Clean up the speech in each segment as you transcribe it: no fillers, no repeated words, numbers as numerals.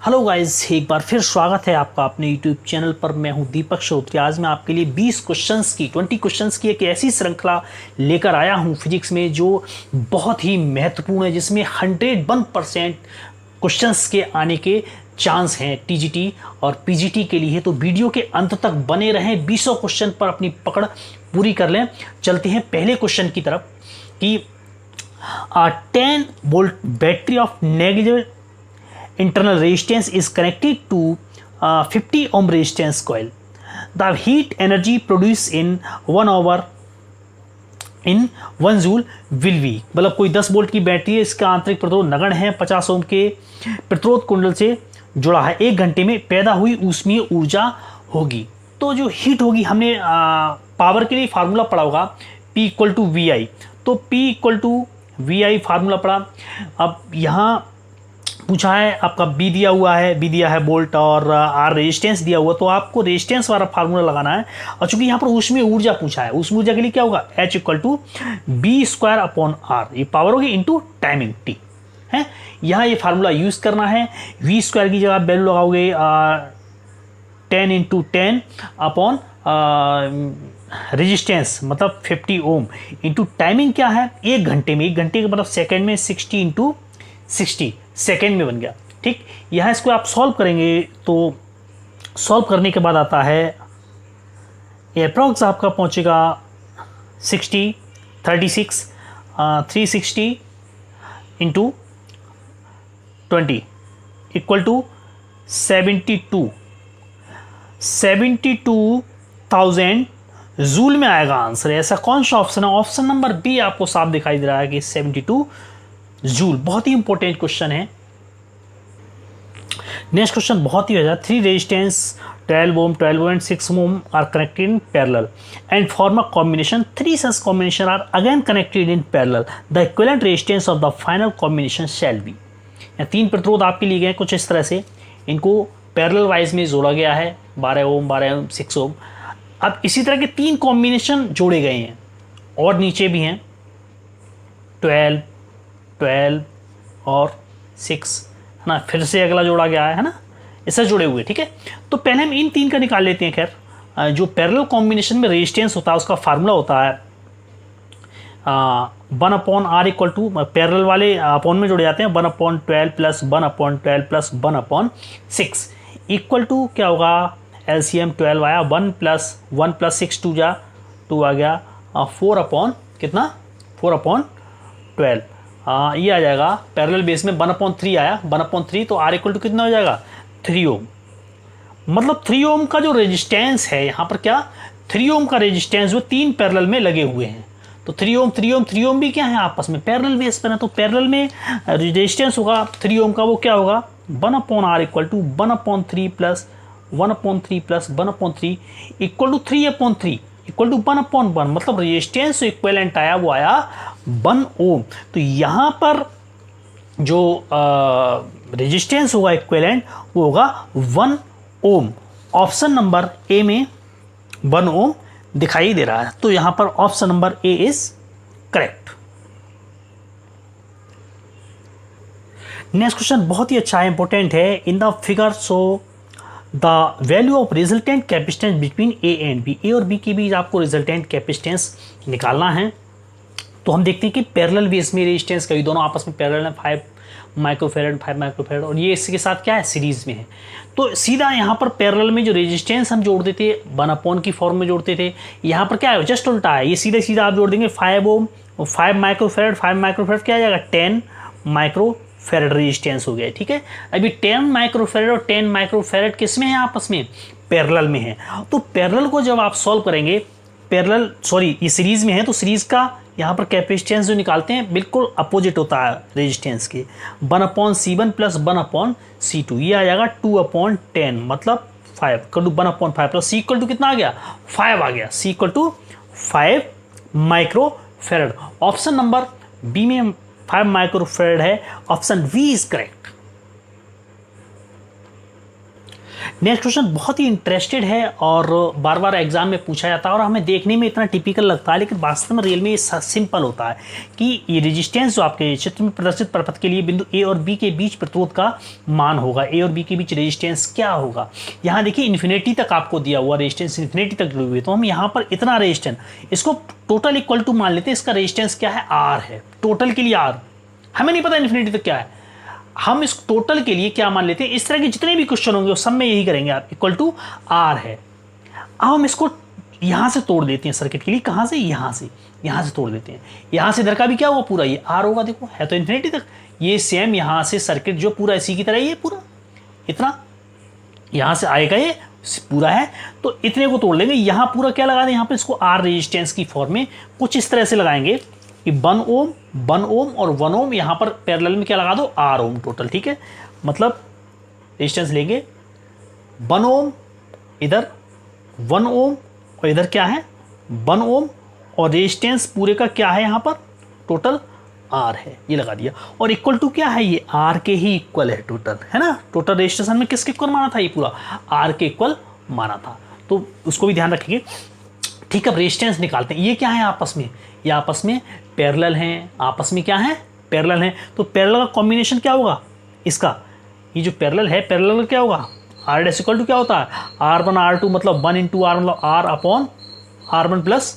Hello guys, एक बार फिर स्वागत है आपका अपने यूट्यूब चैनल पर। मैं हूं दीपक श्रोत्री। आज मैं आपके लिए 20 क्वेश्चंस की एक ऐसी श्रृंखला लेकर आया हूं फिजिक्स में जो बहुत ही महत्वपूर्ण है, जिसमें 101% क्वेश्चंस के आने के चांस हैं टीजीटी और पीजीटी के लिए। तो वीडियो के अंत तक बने रहें, 20 क्वेश्चन पर अपनी पकड़ पूरी कर लें। चलते हैं पहले क्वेश्चन की तरफ कि 10 volt battery of negative internal resistance is connected to 50 ohm resistance coil. The heat energy produced in 1 hour in 1 joule will be, मतलब कोई 10 वोल्ट की बैटरी है, इसका आंतरिक प्रतिरोध नगण्य है, 50 ओम के प्रतिरोध कुंडल से जुड़ा है, 1 घंटे में पैदा हुई ऊष्मीय ऊर्जा होगी। तो जो हीट होगी, हमने पावर के लिए फार्मूला पढ़ा होगा P equal to V I. तो P equal to V I formula पढ़ा। अब यहाँ पूछा है, आपका बी दिया हुआ है, बी दिया है वोल्ट और आर रेजिस्टेंस दिया हुआ, तो आपको रेजिस्टेंस वाला फार्मूला लगाना है। और चूंकि यहाँ पर ऊष्मीय ऊर्जा पूछा है, ऊष्मीय ऊर्जा के लिए क्या होगा, H equal to B square upon R, ये पावर होगी इंटू टाइमिंग टी है। यहाँ ये फार्मूला यूज करना है। वी स्क्वायर की जगह वैल्यू लगाओगे 10 इंटू 10 अपॉन रेजिस्टेंस मतलब 50 ओम इंटू टाइमिंग क्या है, 1 घंटे में, 1 घंटे का मतलब सेकेंड में 60 इंटू 60 सेकेंड में बन गया। ठीक, यहाँ इसको आप सॉल्व करेंगे तो सॉल्व करने के बाद आता है अप्रॉक्स आपका पहुँचेगा 60 36 360 इंटू 20 इक्वल टू 72,000 जूल में आएगा आंसर। ऐसा कौन सा ऑप्शन है? ऑप्शन नंबर बी आपको साफ दिखाई दे रहा है कि 72 जूल। बहुत ही इंपॉर्टेंट क्वेश्चन है। नेक्स्ट क्वेश्चन बहुत ही हो जाए। 3 resistance 12 ohm 12 and 6 ohm are connected in parallel and form a combination. 3 such combination are again connected in parallel. The equivalent resistance of the final combination shall be. 3 प्रतिरोध आपके लिए गए कुछ इस तरह से, इनको पैरेलल वाइज में जोड़ा गया है, 12 ओम 12 ओम 6 ओम। अब इसी तरह के 3 कॉम्बिनेशन जोड़े गए हैं और नीचे भी हैं 12 और 6 है ना, फिर से अगला जोड़ा गया है ना, ऐसा जुड़े हुए। ठीक है, तो पहले हम इन 3 का निकाल लेते हैं। खैर, जो पैरेलल कॉम्बिनेशन में रेजिस्टेंस होता है उसका फार्मूला होता है 1 upon R equal to, parallel वाले अपॉन में जुड़े जाते हैं, 1/12 प्लस 1/12 प्लस 1/6 इक्वल टू क्या होगा, एलसीएम 12 आया, 1 प्लस 1 प्लस 6 2 जा 2 आ गया, 4 अपॉन कितना 4/12 ये आ जाएगा। पैरेलल बेस में 1/3 आया, 1/3 तो आर इक्वल टू कितना हो जाएगा 3 ओम। मतलब 3 ओम का जो रेजिस्टेंस है यहाँ पर, क्या 3 ओम का रेजिस्टेंस जो 3 पैरेलल में लगे हुए हैं, तो 3 ओम 3 ओम 3 ओम भी क्या है आपस में पैरेलल बेस पर है, तो पैरेलल में रेजिस्टेंस होगा 3 ओम का, वो क्या होगा 1/r equal to 1/3 plus 1/3 plus 1/3 equal to 3/3 equal to 1/1। मतलब रेजिस्टेंस इक्विवेलेंट आया वो आया 1 ओम। तो यहाँ पर जो रेजिस्टेंस होगा इक्विवेलेंट वो होगा 1 ओम। ऑप्शन नंबर ए में 1 ओम दिखाई दे रहा है, तो यहाँ पर option number A is correct. Next question बहुत ही अच्छा है, इंपॉर्टेंट है। In the figure so the value of resultant capacitance between A and B. A और बी के बीच आपको रिजल्टेंट कैपेसिटेंस निकालना है। तो हम देखते हैं कि पैरेलल बेस में रेजिस्टेंस कभी दोनों आपस में पैरेलल है, 5 माइक्रोफेरेड 5 माइक्रोफेरेड, और ये इसके साथ क्या है सीरीज में है। तो सीधा यहाँ पर पैरेलल में जो रेजिस्टेंस हम जोड़ते थे 1 की फॉर्म में जोड़ते थे, यहाँ पर क्या है जस्ट उल्टा है, ये सीधा सीधा आप जोड़ देंगे 5 ओम 5 माइक्रोफेरेड 5 माइक्रोफेरेड क्या आ जाएगा 10 माइक्रोफेरेड रेजिस्टेंस हो गया। ठीक है, अभी 10 माइक्रोफेरेड और 10 माइक्रोफेरेड किस में है आपस में पैरेलल में है। तो पैरेलल को जब आप सॉल्व करेंगे, पैरेलल सॉरी ये सीरीज में है, तो सीरीज का यहाँ पर कैपेसिटेंस जो निकालते हैं बिल्कुल अपोजिट होता है रेजिस्टेंस के, 1/C1 प्लस 1/C2, ये आ जाएगा 2/10 मतलब 5 equal to 1/5 plus C equal to कितना आ गया 5 आ गया, C equal to 5 microfarad. Option number B में 5 माइक्रोफेरेड है, option V is correct. Next question बहुत ही इंटरेस्टेड है और बार बार एग्जाम में पूछा जाता है और हमें देखने में इतना टिपिकल लगता है, लेकिन वास्तव में रियल में ये सिंपल होता है कि ये रेजिस्टेंस जो आपके चित्र में प्रदर्शित प्रपथ के लिए बिंदु ए और बी के बीच प्रतिरोध का मान होगा। ए और बी के बीच रेजिस्टेंस क्या होगा? यहाँ देखिए इन्फिनिटी तक आपको दिया हुआ रेजिस्टेंस, इन्फिनिटी तक जुड़ी हुई है, तो हम यहाँ पर इतना रेजिस्टेंस इसको टोटल इक्वल टू मान लेते हैं। इसका रेजिस्टेंस क्या है? आर है। टोटल के लिए आर, हमें नहीं पता इन्फिनिटी तक क्या है, हम इस टोटल के लिए क्या मान लेते हैं? इस तरह के जितने भी क्वेश्चन होंगे उस सब में यही करेंगे आप, इक्वल टू आर है। अब हम इसको यहां से तोड़ देते हैं सर्किट के लिए। कहां से? यहां से तोड़ देते हैं। यहां से इधर का भी क्या होगा? पूरा ये आर होगा। देखो है तो इन्फिनिटी तक, ये सेम यहां से सर्किट जो पूरा इसी की तरह ये पूरा इतना यहां से आएगा, ये पूरा है तो इतने को तोड़ लेंगे। यहां पूरा क्या लगा दें? यहां पर इसको आर रेजिस्टेंस की फॉर्म में कुछ इस तरह से लगाएंगे कि 1 ओम और 1 ओम, यहां पर पैरेलल में क्या लगा दो? R ohm total. ठीक है, मतलब रेजिस्टेंस लेंगे 1 ओम, इधर 1 ओम और इधर क्या है? 1 ओम, और रेजिस्टेंस पूरे का क्या है? यहां पर टोटल आर है, ये लगा दिया। और इक्वल टू क्या है? ये आर के ही इक्वल है टोटल, है ना। टोटल रेजिस्टेंस में किसके इक्वल माना था? ये पूरा आर के इक्वल माना था, तो उसको भी ध्यान रखिए। ठीक है, अब रेजिस्टेंस निकालते हैं। ये क्या है आपस में? ये आपस में पैरेलल हैं, आपस में क्या है? पैरेलल हैं। तो पैरेलल का कॉम्बिनेशन क्या होगा इसका? ये जो पैरेलल है, पैरेलल क्या होगा? आर डैश इक्वल टू क्या होता है? R1 R2, मतलब 1 इंटू आर, मतलब R upon R1 plus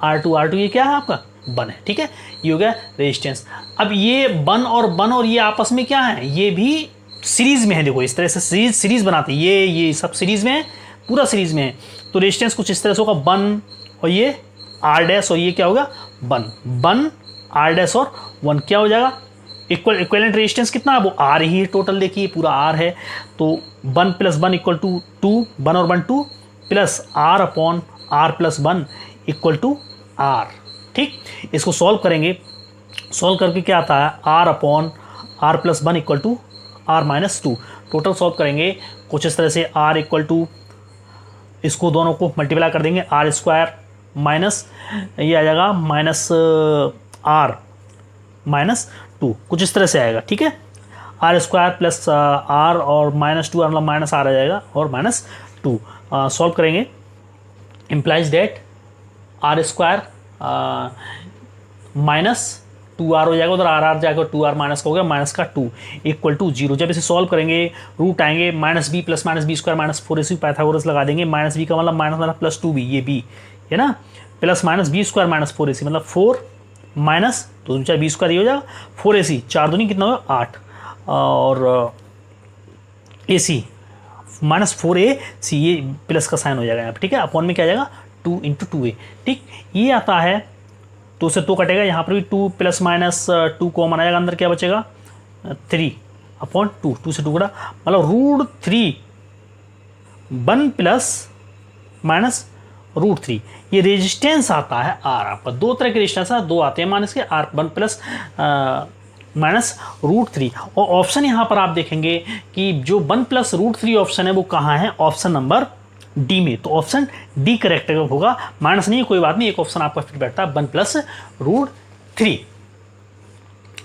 R2 ये क्या है आपका? 1 है। ठीक है, ये हो गया रेजिस्टेंस। अब ये 1 और ये आपस में क्या है? ये भी सीरीज में है। देखो इस तरह से सीरीज बनाते हैं, ये सब सीरीज में है, पूरा सीरीज में है। तो रेजिस्टेंस कुछ इस तरह से होगा, 1 और ये आर डैश और ये क्या होगा? 1 आर डैश और 1 क्या हो जाएगा? इक्विवेलेंट रेजिस्टेंस कितना है? वो आर ही है टोटल। देखिए पूरा आर है, तो 1 प्लस 1 इक्वल टू 2, 1 और 1 2, plus R upon R plus 1 equal to R. ठीक, इसको सॉल्व करेंगे, सॉल्व करके क्या आता है? R upon R plus 1 equal to R minus 2। Total solve करेंगे कुछ इस तरह से, आर इक्वल टू, इसको दोनों को मल्टीप्लाई कर देंगे, आर स्क्वायर माइनस ये आ जाएगा माइनस आर माइनस 2, कुछ इस तरह से आएगा। ठीक है, आर स्क्वायर प्लस आर और माइनस 2, मतलब माइनस आर आ जाएगा और माइनस 2। सॉल्व करेंगे, implies that R square minus 2r हो जाएगा, उधर आर जाएगा, 2r माइनस का हो गया, माइनस का 2 इक्वल टू 0। जब इसे सॉल्व करेंगे रूट आएंगे, minus B plus minus B square minus 4ac Pythagoras लगा देंगे। माइनस बी का मतलब माइनस प्लस 2b, ये बी है ना, plus minus B square minus 4ac, मतलब 4 माइनस 2 4 बी स्क्वायर, ये हो जाएगा 4ac, 4 दूनी कितना होगा? 8, और ac माइनस 4ac, ये प्लस का साइन हो जाएगा यहाँ पे। ठीक है, अपॉन में क्या आ जाएगा? 2 इंटू 2a। ठीक, ये आता है, तो उससे 2 कटेगा, यहाँ पर भी 2 प्लस माइनस 2 कॉमन आएगा, अंदर क्या बचेगा? 3 अपॉन 2, 2 से 2 कटा, मतलब रूट 3, 1 प्लस माइनस रूट 3, ये रेजिस्टेंस आता है आर। आपका दो तरह के रेजिस्टेंस है, दो आते हैं माइनस के, आर 1 प्लस माइनस रूट 3। और ऑप्शन यहाँ पर आप देखेंगे कि जो 1 प्लस रूट 3 ऑप्शन है वो कहाँ है? ऑप्शन नंबर डी में। तो ऑप्शन डी करेक्ट होगा, माइनस नहीं है, कोई बात नहीं, एक ऑप्शन आपका फिट बैठता है 1 प्लस रूट 3,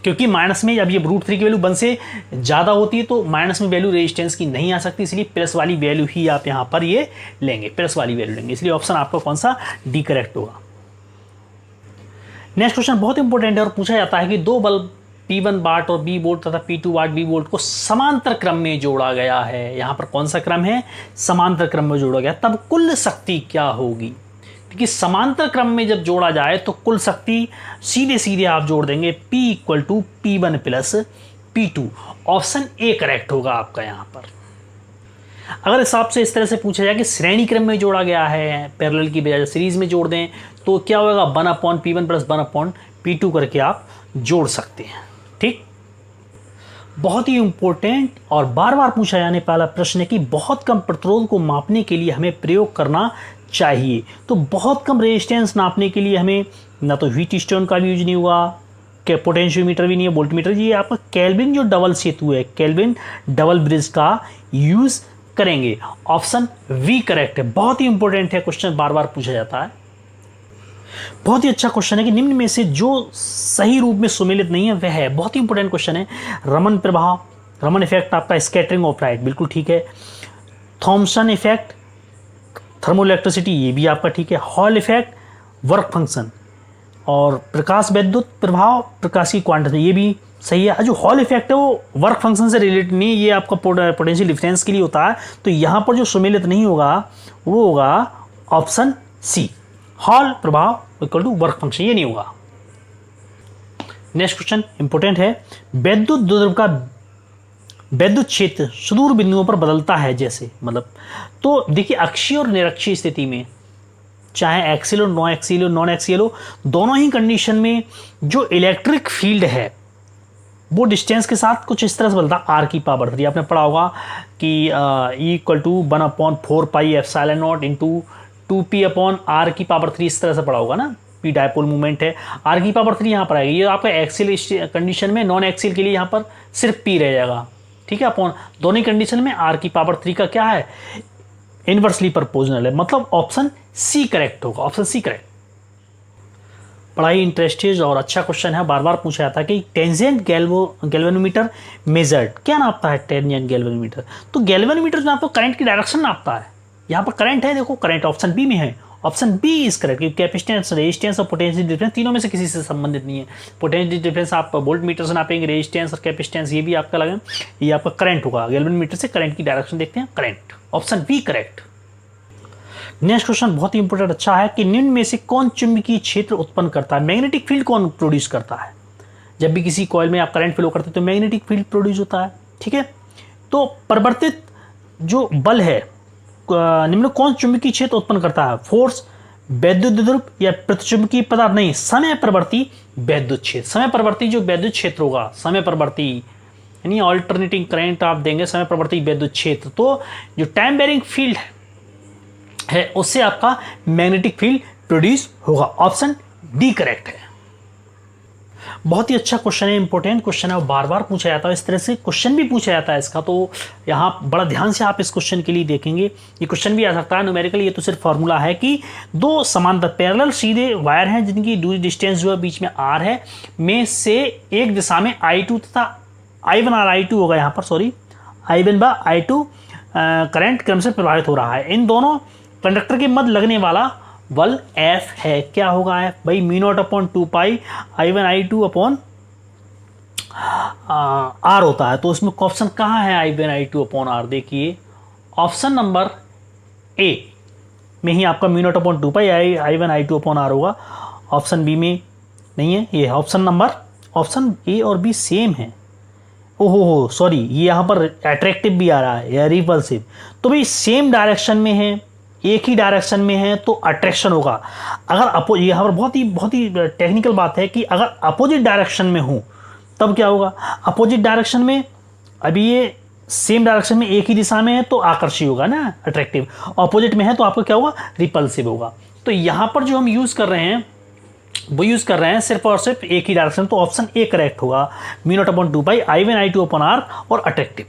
क्योंकि माइनस में जब ये रूट 3 की वैल्यू 1 से ज़्यादा होती है तो माइनस में वैल्यू रेजिस्टेंस की नहीं आ सकती, इसलिए प्लस वाली वैल्यू ही आप यहाँ पर ये लेंगे, प्लस वाली वैल्यू लेंगे, इसलिए ऑप्शन आपका कौन सा? डी करेक्ट होगा। नेक्स्ट क्वेश्चन बहुत इंपॉर्टेंट है और पूछा जाता है कि दो बल्ब P1 वाट और B वोल्ट तथा P2 वाट B वोल्ट को समांतर क्रम में जोड़ा गया है। यहाँ पर कौन सा क्रम है? समांतर क्रम में जोड़ा गया, तब कुल शक्ति क्या होगी? क्योंकि समांतर क्रम में जब जोड़ा जाए तो कुल शक्ति सीधे सीधे आप जोड़ देंगे, P equal to P1 plus P2। Option A correct होगा आपका यहाँ पर। अगर हिसाब से इस तरह से पूछा जाए कि श्रेणी क्रम में जोड़ा गया है, पैरेलल की बजाय सीरीज में जोड़ दें, तो क्या होगा? 1/P1 प्लस 1/P2 करके आप जोड़ सकते हैं। ठीक, बहुत ही इंपॉर्टेंट और बार बार पूछा जाने वाला प्रश्न है कि बहुत कम प्रतिरोध को मापने के लिए हमें प्रयोग करना चाहिए। तो बहुत कम रेजिस्टेंस नापने के लिए हमें ना तो व्हीटस्टोन का भी यूज नहीं हुआ, पोटेंशियोमीटर भी नहीं है, वोल्टमीटर, ये आपका केल्विन जो डबल सेतु है, केल्विन डबल ब्रिज का यूज करेंगे। ऑप्शन वी करेक्ट है, बहुत ही इंपॉर्टेंट है, क्वेश्चन बार बार पूछा जाता है। बहुत ही अच्छा क्वेश्चन है कि निम्न में से जो सही रूप में सुमेलित नहीं है वह है, बहुत ही इंपॉर्टेंट क्वेश्चन है। रमन प्रभाव, रमन इफेक्ट आपका स्कैटरिंग ऑफ लाइट, बिल्कुल ठीक है। थॉमसन इफेक्ट, थर्मोइलेक्ट्रिसिटी, ये भी आपका ठीक है। हॉल इफेक्ट, वर्क फंक्शन, और प्रकाश विद्युत प्रभाव, प्रकाशीय क्वांटम, ये भी सही है। जो हॉल इफेक्ट है वो वर्क फंक्शन से रिलेटेड नहीं, ये आपका पोटेंशियल डिफरेंस के लिए होता है। तो यहाँ पर जो सम्मिलित नहीं होगा वो होगा ऑप्शन सी, हॉल प्रभाव इक्वल टू वर्क फंक्शन, ये नहीं होगा। नेक्स्ट क्वेश्चन इंपोर्टेंट है, विद्युत द्विध्रुव का विद्युत क्षेत्र सुदूर बिंदुओं पर बदलता है जैसे, मतलब तो देखिए अक्षीय और निरक्षीय स्थिति में, चाहे एक्सियल हो, नॉन एक्सियल हो, दोनों ही कंडीशन में जो इलेक्ट्रिक फील्ड है वो डिस्टेंस के साथ कुछ इस तरह से बदलता है, आर की पावर 3। आपने पढ़ा होगा कि E equal to 1/4 pi epsilon not into 2p upon R की पावर 3, इस तरह से पढ़ा होगा ना। पी डायपोल मूवमेंट है, आर की पावर 3 यहाँ पर आएगी। ये आपका एक्सियल कंडीशन में, नॉन एक्सियल के लिए यहाँ पर सिर्फ पी रह जाएगा, ठीक है। अपॉन दोनों कंडीशन में आर की पावर 3 का क्या है, इनवर्सली प्रोपोर्शनल है, मतलब ऑप्शन सी करेक्ट होगा, ऑप्शन सी करेक्ट। पढ़ाई इंटरेस्टेड और अच्छा क्वेश्चन है, बार बार पूछा जाता है कि टेंजेंट गैल्वेनोमीटर मेजर्ड, क्या नापता है टेंजेंट गैल्वेनोमीटर? तो गैल्वेनोमीटर जो आपको करंट की डायरेक्शन नापता है। यहाँ पर करंट है, देखो करंट ऑप्शन बी में है, ऑप्शन बी इज करेक्ट, क्योंकि कैपेसिटेंस, रेजिस्टेंस और पोटेंशियल डिफरेंस तीनों में से किसी से संबंधित नहीं है। पोटेंशियल डिफरेंस आप वोल्ट मीटर से नापेंगे, रेजिस्टेंस और कैपेसिटेंस ये भी आपका लगे, ये आपका करंट होगा। गैल्वेनोमीटर से करंट की डायरेक्शन देखते हैं, current, option B correct. Next question बहुत ही इंपॉर्टेंट अच्छा है कि निम्न में से कौन चुंबकीय क्षेत्र उत्पन्न करता है? मैग्नेटिक फील्ड कौन प्रोड्यूस करता है? जब भी किसी कॉइल में आप करंट फ्लो करते हैं तो मैग्नेटिक फील्ड प्रोड्यूस होता है, ठीक है। तो परिवर्तित जो बल है, निम्न कौन चुंबकीय क्षेत्र उत्पन्न करता है? फोर्स, वैद्युत द्विध्रुव या प्रतिचुंबकीय पदार्थ? नहीं, समय परिवर्ती वैद्युत क्षेत्र। समय परिवर्ती जो वैद्युत क्षेत्र होगा, समय परिवर्ती यानी ऑल्टरनेटिंग करंट आप देंगे, समय परिवर्ती वैद्युत क्षेत्र। तो जो टाइम बेरिंग फील्ड है उससे आपका मैग्नेटिक फील्ड प्रोड्यूस होगा, ऑप्शन डी करेक्ट है। बहुत ही अच्छा क्वेश्चन है, इंपॉर्टेंट क्वेश्चन है, बार बार पूछा जाता है, इस तरह से क्वेश्चन भी पूछा जाता है इसका। तो यहाँ बड़ा ध्यान से आप इस क्वेश्चन के लिए देखेंगे, ये क्वेश्चन भी आ सकता है न्यूमेरिकल। ये तो सिर्फ फॉर्मूला है कि दो समांतर पैरेलल सीधे वायर हैं जिनकी दूरी डिस्टेंस जो है बीच में आर है, में से एक दिशा में I2 तथा I1 और I2 होगा यहाँ पर, सॉरी I1 व I2 करंट क्रम से प्रभावित हो रहा है। इन दोनों कंडक्टर के मध्य लगने वाला बल F है। क्या होगा F भाई? μ0/2 पाई I1 I2 अपॉन R होता है। तो इसमें ऑप्शन कहाँ है I1 I2 अपॉन R? देखिए ऑप्शन नंबर ए में ही आपका μ0/2 पाई I1 I2 अपॉन R होगा। ऑप्शन बी में नहीं है, ये ऑप्शन ए और बी सेम है। ओहो सॉरी, ये यहाँ पर अट्रैक्टिव भी आ रहा है या रिपल्सिव। तो भाई सेम डायरेक्शन में है, एक ही डायरेक्शन में है तो अट्रैक्शन होगा। अगर यहाँ पर बहुत ही टेक्निकल बात है कि अगर अपोजिट डायरेक्शन में हो तब क्या होगा? अपोजिट डायरेक्शन में, अभी ये सेम डायरेक्शन में एक ही दिशा में है तो आकर्षी होगा ना, अट्रैक्टिव। अपोजिट में है तो आपका क्या होगा? रिपल्सिव होगा। तो यहाँ पर जो हम यूज़ कर रहे हैं वो यूज़ कर रहे हैं सिर्फ और सिर्फ एक ही डायरेक्शन, तो ऑप्शन ए करेक्ट होगा, μ0/2 पाई I1 I2 अपॉन R और अट्रैक्टिव।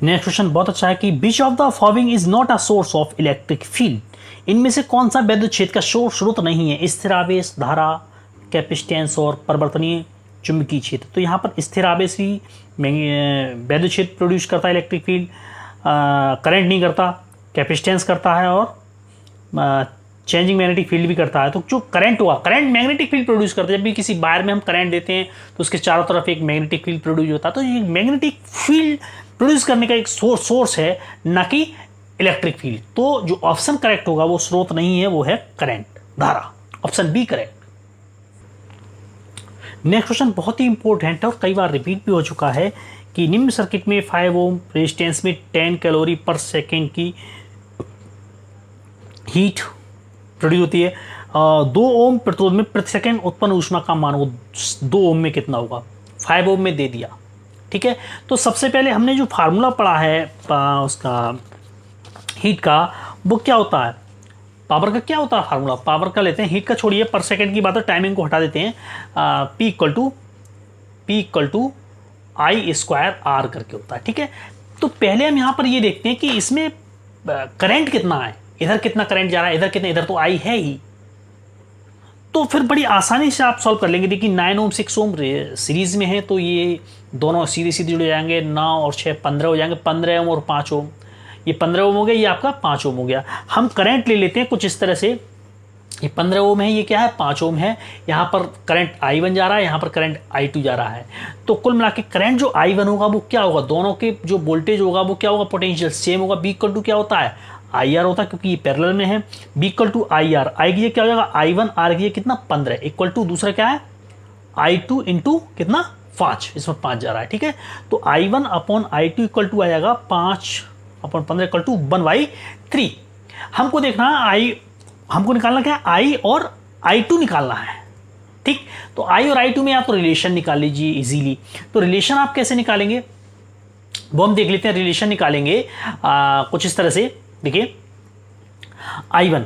नेक्स्ट क्वेश्चन बहुत अच्छा है कि which of the following is not a source of electric field? इनमें से कौन सा वैद्युत क्षेत्र का स्रोत नहीं है? स्थिर आवेश, धारा, कैपेसिटेंस और परिवर्तनीय चुंबकीय क्षेत्र। तो यहाँ पर स्थिर आवेश ही वैद्युत क्षेत्र प्रोड्यूस करता है इलेक्ट्रिक फील्ड, करंट नहीं करता, कैपेसिटेंस करता है और चेंजिंग मैग्नेटिक फील्ड भी करता है। तो जो करंट हुआ, करंट मैग्नेटिक फील्ड प्रोड्यूस करता है। जब भी किसी वायर में हम करंट देते हैं तो उसके चारों तरफ एक मैग्नेटिक फील्ड प्रोड्यूस होता है। तो ये मैग्नेटिक फील्ड प्रोड्यूस करने का एक सोर्स है, ना कि इलेक्ट्रिक फील्ड। तो जो ऑप्शन करेक्ट होगा वो स्रोत नहीं है, वो है करंट, धारा, option B correct. Next question बहुत ही इंपॉर्टेंट है और कई बार रिपीट भी हो चुका है कि निम्न सर्किट में 5 ओम रेजिस्टेंस में 10 कैलोरी पर सेकेंड की हीट प्रोड्यूस होती है। 2 ओम प्रतिरोध में प्रति सेकेंड उत्पन्न ऊष्मा का मान हो 2 ओम में कितना होगा? 5 ओम में दे दिया, ठीक है। तो सबसे पहले हमने जो फार्मूला पढ़ा है उसका हीट का, वो क्या होता है? पावर का क्या होता है फार्मूला? पावर का लेते हैं, हीट का छोड़िए, पर सेकेंड की बात है, टाइमिंग को हटा देते हैं। P equal to I square R करके होता है, ठीक है। तो पहले हम यहाँ पर ये देखते हैं कि इसमें करंट कितना है, इधर कितना करंट जा रहा है, इधर कितना, इधर तो I है ही, तो फिर बड़ी आसानी से आप सॉल्व कर लेंगे। देखिए 9 ओम 6 ओम सीरीज में है तो ये दोनों सीधे सीधे जुड़ जाएंगे, 9 और 6 15 हो जाएंगे, 15 ओम और 5 ओम, ये 15 ओम हो गया, ये आपका 5 ओम हो गया। हम करंट ले लेते हैं कुछ इस तरह से, ये 15 ओम है, ये क्या है 5 ओम है, यहाँ पर करंट I1 जा रहा है, यहाँ पर करंट I2 जा रहा है। तो कुल मिला के करंट जो I1 होगा वो क्या होगा, दोनों के जो वोल्टेज होगा वो क्या होगा, पोटेंशियल सेम होगा। B इक्वल टू क्या होता है IR होता है, क्योंकि ये पैरेलल में है। B इक्वल टू IR, आई की क्या हो जाएगा I1, R की कितना 15 इक्वल टू दूसरा क्या है I2 इंटू कितना 5, इसमें 5 जा रहा है, ठीक है। तो I1 upon I2 equal to आ जाएगा 5 अपॉन 15 इक्वल टू 1/3। हमको देखना है हमको निकालना क्या है I और I2 निकालना है, ठीक। तो I और I2 में आप तो रिलेशन निकाल लीजिए इजीली। तो रिलेशन आप कैसे निकालेंगे वो हम देख लेते हैं। रिलेशन निकालेंगे कुछ इस तरह से, देखिए I1,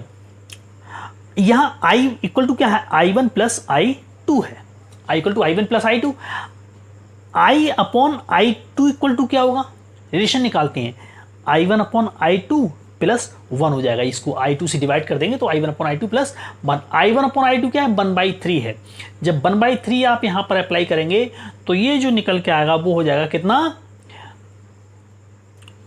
यहां I इक्वल टू क्या है I1 प्लस I2 है, I equal to I1 plus I2, I upon I2 equal to क्या होगा, रिलेशन निकालते हैं, I1 अपॉन I2 प्लस 1 हो जाएगा। इसको I2 से डिवाइड कर देंगे तो I1 upon I2 plus 1, I1 upon I2 क्या है 1/3 है। जब 1/3 आप यहां पर अप्लाई करेंगे तो ये जो निकल के आएगा वो हो जाएगा कितना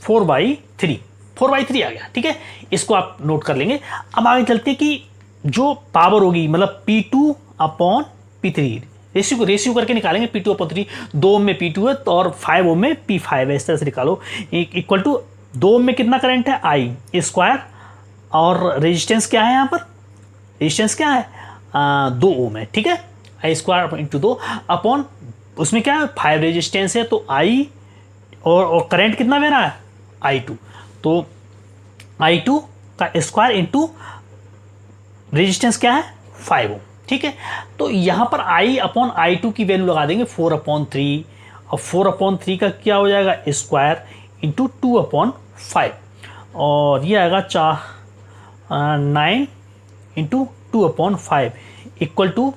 4/3 आ गया, ठीक है। इसको आप नोट कर लेंगे। अब आगे चलते कि जो पावर होगी मतलब P2 अपॉन P3, रेशियो करके निकालेंगे। P2 अपॉन 3, 2 ओम में P2 है और 5 ओम में P5 है, इस तरह से निकालो। इक्वल टू 2 ओम में कितना करंट है I स्क्वायर, और रेजिस्टेंस क्या है यहाँ पर, रेजिस्टेंस क्या है 2 ओम है, ठीक है। I स्क्वायर इंटू 2 अपॉन उसमें क्या है 5 रेजिस्टेंस है, तो I और करंट कितना मेरा है I2, तो I2 का स्क्वायर इंटू रेजिस्टेंस क्या है 5 ओम, ठीक है। तो यहाँ पर I अपॉन I2 की वैल्यू लगा देंगे 4/3, और 4/3 का क्या हो जाएगा स्क्वायर इंटू 2/5, और ये आएगा 9 इंटू 2/5 इक्वल टू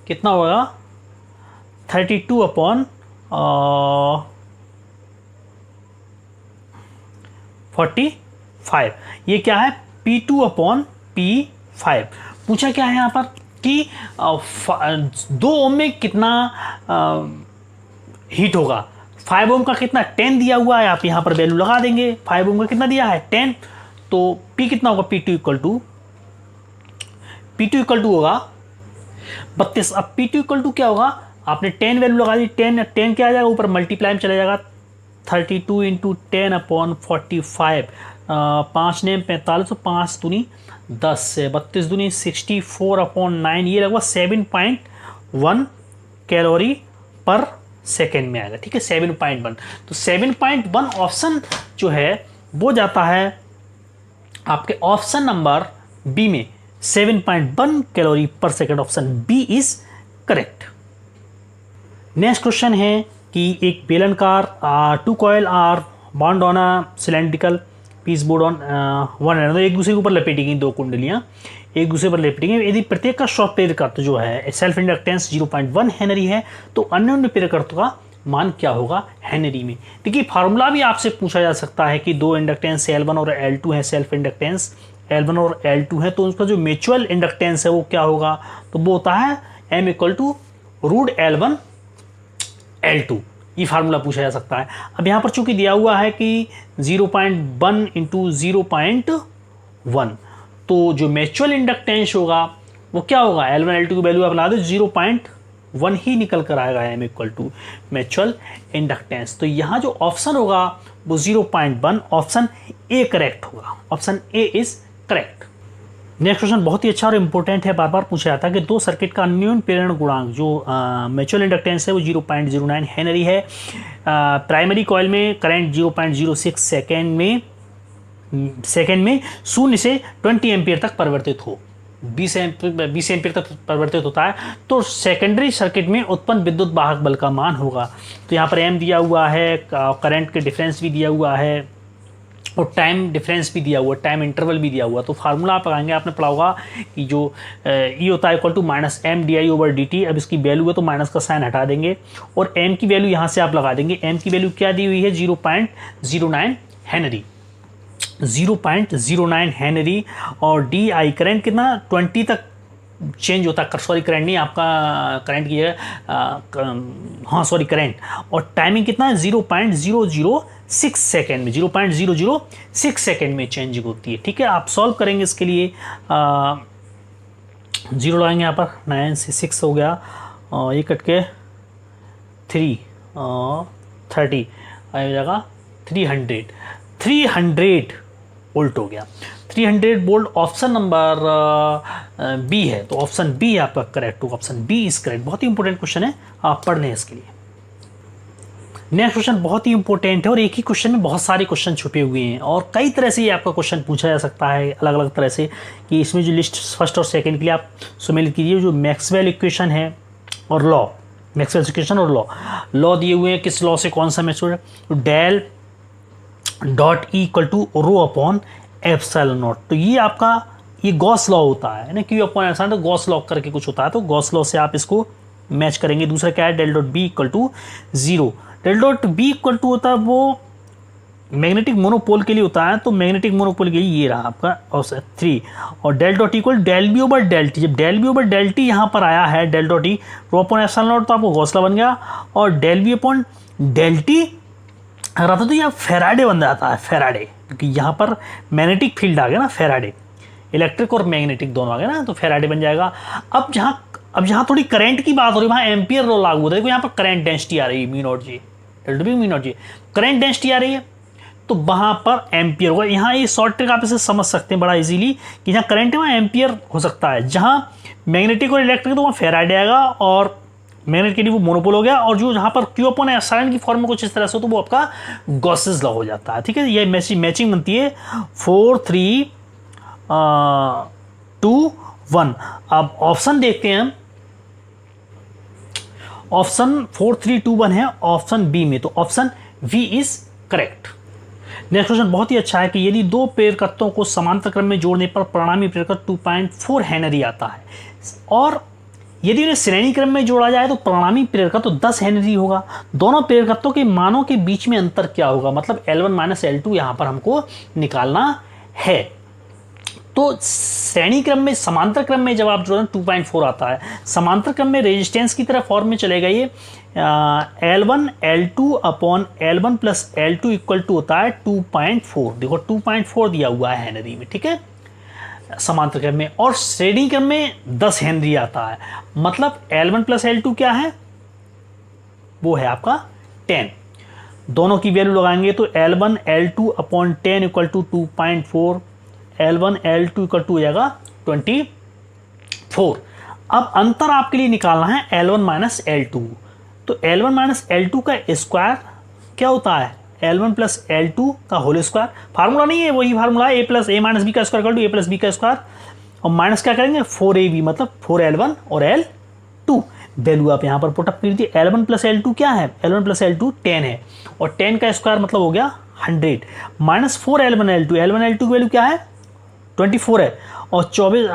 कितना होगा 32/45। ये क्या है P2 अपॉन P5। पूछा क्या है यहाँ पर कि 2 ओम में कितना हीट होगा, 5 ओम का कितना 10 दिया हुआ है, आप यहाँ पर वैल्यू लगा देंगे। 5 ओम का कितना दिया है 10, तो P कितना होगा P2 इक्वल टू होगा 32। अब P2 इक्वल टू क्या होगा, आपने 10 वैल्यू लगा दी, 10 क्या आ जाएगा ऊपर मल्टीप्लाई में चला जाएगा, 32 इंटू 10/45, 5 ने 45, तो 5 दूनी 10 से 32 दूनी 64/9, ये लगभग 7.1 कैलोरी पर सेकेंड में आएगा, ठीक है 7.1। तो 7.1 ऑप्शन जो है वो जाता है आपके ऑप्शन नंबर बी में, 7.1 कैलोरी पर second, option B is correct. Next question है कि एक बेलनकार 2 coil are bound on a cylindrical piece board on one end, एक दूसरे के ऊपर लपेटी गई 2 कुंडलियां एक दूसरे पर लपेटी गई। यदि प्रत्येक का शॉर्ट प्रेरकत्व जो है सेल्फ इंडक्टेंस 0.1 हेनरी है तो अन्य प्रेरकत्व का मान क्या होगा हेनरी में। देखिए फार्मूला भी आपसे पूछा जा सकता है कि 2 इंडक्टेंस L1 और L2 है, सेल्फ इंडक्टेंस L1 और L2 है, तो उसका जो म्यूचुअल इंडक्टेंस है वो क्या होगा, तो वो होता है M equal to root L1 L2। ये फार्मूला पूछा जा सकता है। अब यहाँ पर चूंकि दिया हुआ है कि 0.1 इंटू 0.1, तो जो म्यूचुअल इंडक्टेंस होगा वो क्या होगा, L1 L2 की वैल्यू आप ला दो 0.1 ही निकल कर आएगा M equal to mutual inductance. तो यहाँ जो ऑप्शन होगा वो 0.1, ऑप्शन ए करेक्ट होगा, option A is correct. Next question बहुत ही अच्छा और इंपॉर्टेंट है, बार बार पूछा जाता है कि 2 सर्किट का अन्योन्य प्रेरण गुणांक जो म्यूचुअल इंडक्टेंस है वो 0.09 हेनरी है। प्राइमरी कॉइल में करंट 0.06 सेकेंड में 0 से 20 एम्पियर तक परिवर्तित हो, 20 एम्पियर तक परिवर्तित होता है, तो सेकेंडरी सर्किट में उत्पन्न विद्युत वाहक बल का मान होगा। तो यहाँ पर एम दिया हुआ है, करंट के डिफरेंस भी दिया हुआ है और टाइम डिफरेंस भी दिया हुआ, टाइम इंटरवल भी दिया हुआ। तो फार्मूला आप लगाएंगे, आपने पढ़ा होगा कि जो ई होता है इक्वल टू -M/dI/dt। अब इसकी वैल्यू है तो माइनस का साइन हटा देंगे और m की वैल्यू यहाँ से आप लगा देंगे। m की वैल्यू क्या दी हुई है 0.09 हेनरी, 0.09 हेनरी, और DI करंट कितना 20 तक चेंज होता है, सॉरी करंट नहीं, आपका करंट की जगह हाँ सॉरी करंट, और टाइमिंग कितना है 0.006 सेकेंड में, 0.006 सेकेंड में चेंजिंग होती है। ठीक है, आप सॉल्व करेंगे इसके लिए, 0 लगाएंगे यहाँ पर, 9 से 6 हो गया, और ये कट के 3 30 आ जाएगा 300 वोल्ट हो गया। 300 वोल्ट ऑप्शन नंबर बी है, तो ऑप्शन बी आपका करेक्ट होगा, ऑप्शन बी इज करेक्ट। बहुत ही इंपॉर्टेंट क्वेश्चन है, आप पढ़ लें इसके लिए। नेक्स्ट क्वेश्चन बहुत ही इंपॉर्टेंट है, और एक ही क्वेश्चन में बहुत सारे क्वेश्चन छुपे हुए हैं, और कई तरह से ये आपका क्वेश्चन पूछा जा सकता है अलग अलग तरह से, कि इसमें जो लिस्ट फर्स्ट और सेकंड के लिए आप सुमेलित कीजिए, जो मैक्सवेल इक्वेशन है और लॉ, मैक्सवेल इक्वेशन और लॉ दिए हुए हैं, किस लॉ से कौन सा मैच हो रहा है, तो del dot E equal to rho upon epsilon not, तो ये आपका ये गॉस लॉ होता है ना, क्यू अपॉन एप्सिलॉन, तो गॉस लॉ करके कुछ होता है, तो गॉस लॉ से आप इसको मैच करेंगे। दूसरा क्या है, del dot B equal to 0, del dot B equal to होता है वो मैग्नेटिक मोनोपोल के लिए होता है, तो मैग्नेटिक मोनोपोल के लिए ये रहा आपका ऑप्शन 3, और del dot equal del B over del T, जब del B over del T यहाँ पर आया है, del dot E rho upon epsilon not, तो आपको गॉस लॉ बन गया, और del B upon del T रहता तो यह फेराडे बन जाता है, फेराडे, क्योंकि यहाँ पर मैग्नेटिक फील्ड आ गया ना, फेराडे, इलेक्ट्रिक और मैग्नेटिक दोनों आ गए ना, तो फेराडे बन जाएगा। अब जहाँ थोड़ी करंट की बात हो रही है, वहाँ एम्पियर लॉ लागू होता है, देखो यहाँ पर करंट डेंसिटी आ रही है म्यू नॉट जी, डेल डब्ल्यू म्यू नॉट जी, करंट डेंसिटी आ रही है, तो वहाँ पर एम्पियर होगा। यहाँ ये शॉर्ट ट्रिक आप इसे समझ सकते हैं बड़ा इजीली, कि जहाँ करंट है वहाँ एम्पियर हो सकता है, जहाँ मैग्नेटिक और इलेक्ट्रिक तो वहाँ फेराडे आएगा, और मैग्नेट के लिए वो मोनोपोल हो गया, और जो जहाँ पर क्यू अपॉन एप्सिलॉन की फॉर्म में कुछ इस तरह से हो, तो वो आपका गॉसेस लॉ हो जाता है। ठीक है, ये मैचिंग बनती है 4 3 2 1। अब ऑप्शन देखते हैं हम, ऑप्शन 4 3 2 1 है ऑप्शन बी में, तो option B is correct. Next question बहुत ही अच्छा है, कि यदि दो प्रेरकत्वों को समांतर क्रम में जोड़ने पर परिणामी प्रेरकत्व 2.4 हेनरी आता है, और यदि उन्हें श्रेणी क्रम में जोड़ा जाए तो परिणामी प्रेरकत्व 10 हेनरी होगा, दोनों प्रेरकत्वों के मानों के बीच में अंतर क्या होगा, मतलब L1 माइनस L2 यहाँ पर हमको निकालना है। तो श्रेणी क्रम में, समांतर क्रम में जब आप जोड़ें 2.4 आता है, समांतर क्रम में रेजिस्टेंस की तरह फॉर्म में चलेगा ये, L1 L2 upon L1 plus L2 equal to होता है 2.4, देखो 2.4 दिया हुआ है हेनरी में। ठीक है, समांतर क्रम में, और श्रेणी क्रम में 10 हेनरी आता है, मतलब L1 प्लस L2 क्या है, वो है आपका 10। दोनों की वैल्यू लगाएंगे तो L1 L2 upon 10 equal to 2.4, L1 L2 equal to हो जाएगा 24। अब अंतर आपके लिए निकालना है L1 माइनस L2, तो L1 माइनस L2 का स्क्वायर क्या होता है, L1 प्लस L2 का होल स्क्वायर, फार्मूला नहीं है, वही फार्मूला है, a plus A minus B का square equal to a plus B का स्क्वायर, और माइनस क्या करेंगे 4ab, मतलब 4L1 और L2, वैल्यू आप यहाँ पर पुटअप कर दीजिए। L1 प्लस L2 क्या है, L1 प्लस L2 10 है, और 10 का स्क्वायर मतलब हो गया 100, minus 4L1 L2, L1 L2 की वैल्यू क्या है 24 है, और 24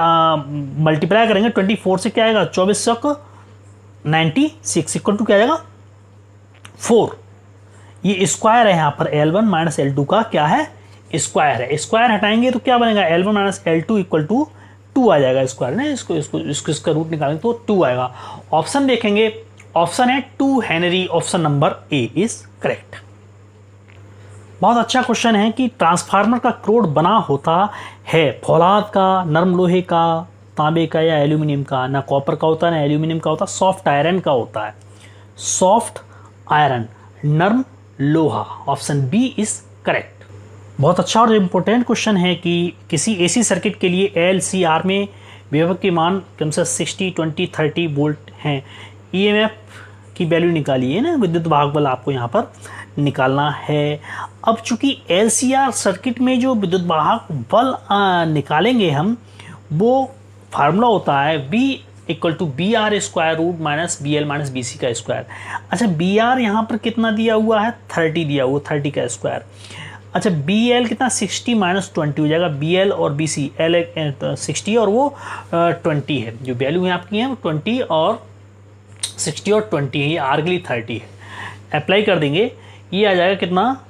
मल्टीप्लाई करेंगे 24 से क्या आएगा, 24 सक 96 इक्वल टू क्या आएगा 4। ये स्क्वायर है यहाँ पर, L1 माइनस L2 का क्या है, स्क्वायर है, स्क्वायर हटाएंगे तो क्या बनेगा, L1 minus L2 equal to 2 आ जाएगा, स्क्वायर ना, इसका रूट निकालेंगे तो 2 आएगा। ऑप्शन देखेंगे, ऑप्शन है 2 Henry, option number A is correct. बहुत अच्छा क्वेश्चन है कि ट्रांसफार्मर का क्रोड बना होता है फौलाद का, नरम लोहे का, तांबे का या एल्यूमिनियम का, ना कॉपर का होता है ना एल्यूमिनियम का होता, सॉफ्ट आयरन का होता है, सॉफ्ट आयरन, नर्म लोहा, ऑप्शन बी इज करेक्ट। बहुत अच्छा और इम्पोर्टेंट क्वेश्चन है कि किसी एसी सर्किट के लिए LCR में विभव के मान क्रमशः 60 20 30 वोल्ट हैं, EMF की वैल्यू निकाली है ना, विद्युत वाहक बल आपको यहाँ पर निकालना है। अब चूंकि LCR सर्किट में जो विद्युत वाहक बल निकालेंगे हम, वो फार्मूला होता है B equal to BR square root minus BL minus BC का स्क्वायर। अच्छा BR यहाँ पर कितना दिया हुआ है, 30 दिया हुआ, 30 का स्क्वायर। अच्छा BL कितना 60 माइनस 20 हो जाएगा, BL और BC, L 60 और वो 20 है, जो वैल्यू है आपकी है 20 और 60 और 20 है, ये R के लिए 30 है। अप्लाई कर देंगे, ये आ जाएगा कितना,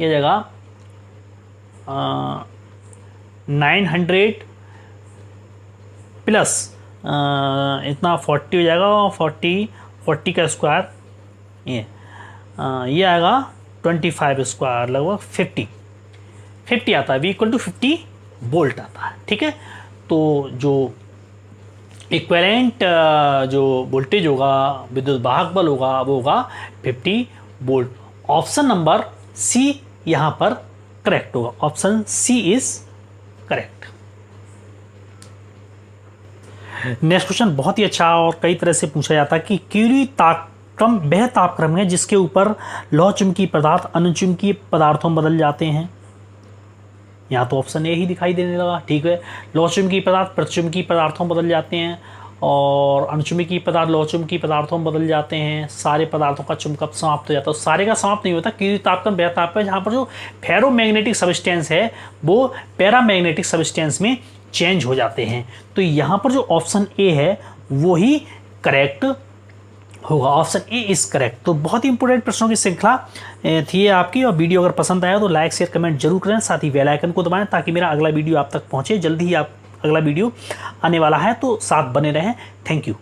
ये आ जाएगा 900 प्लस इतना 40 हो जाएगा, 40 का स्क्वायर ये आएगा 25 स्क्वायर लगभग 50 आता है, V इक्वल टू 50 वोल्ट आता है। ठीक है, तो जो इक्विवेलेंट जो वोल्टेज होगा, विद्युत वाहक बल होगा, वो होगा 50 वोल्ट। ऑप्शन नंबर सी यहाँ पर करेक्ट होगा, option C is correct. Next question बहुत ही अच्छा और कई तरह से पूछा जाता है कि क्यूरी तापक्रम वह तापक्रम है जिसके ऊपर लौह चुंबकीय पदार्थ अन्य चुंबकीय पदार्थों में बदल जाते हैं। यहाँ तो ऑप्शन ए ही दिखाई देने लगा। ठीक है, लौह चुंबकीय पदार्थ प्रतिचुंबकीय पदार्थों में बदल जाते हैं और अनुचुंबकीय पदार्थ लौह चुंबकीय पदार्थों में बदल जाते हैं। सारे पदार्थों का चुंबकत्व समाप्त हो जाता है। सारे का समाप्त नहीं होता। क्यूरी तापक्रम वह ताप है जहाँ पर जो फेरोमैग्नेटिक सबस्टेंस है वो पैरामैग्नेटिक सबस्टेंस में चेंज हो जाते हैं। तो यहाँ पर जो ऑप्शन ए है वो ही करेक्ट होगा, ऑप्शन ए इज करेक्ट। तो बहुत ही इंपॉर्टेंट प्रश्नों की श्रृंखला थी आपकी, और वीडियो अगर पसंद आया तो लाइक शेयर कमेंट जरूर करें, साथ ही बेल आइकन को दबाएं ताकि मेरा अगला वीडियो आप तक पहुंचे। जल्दी ही आप अगला वीडियो आने वाला है, तो साथ बने रहें। Thank you.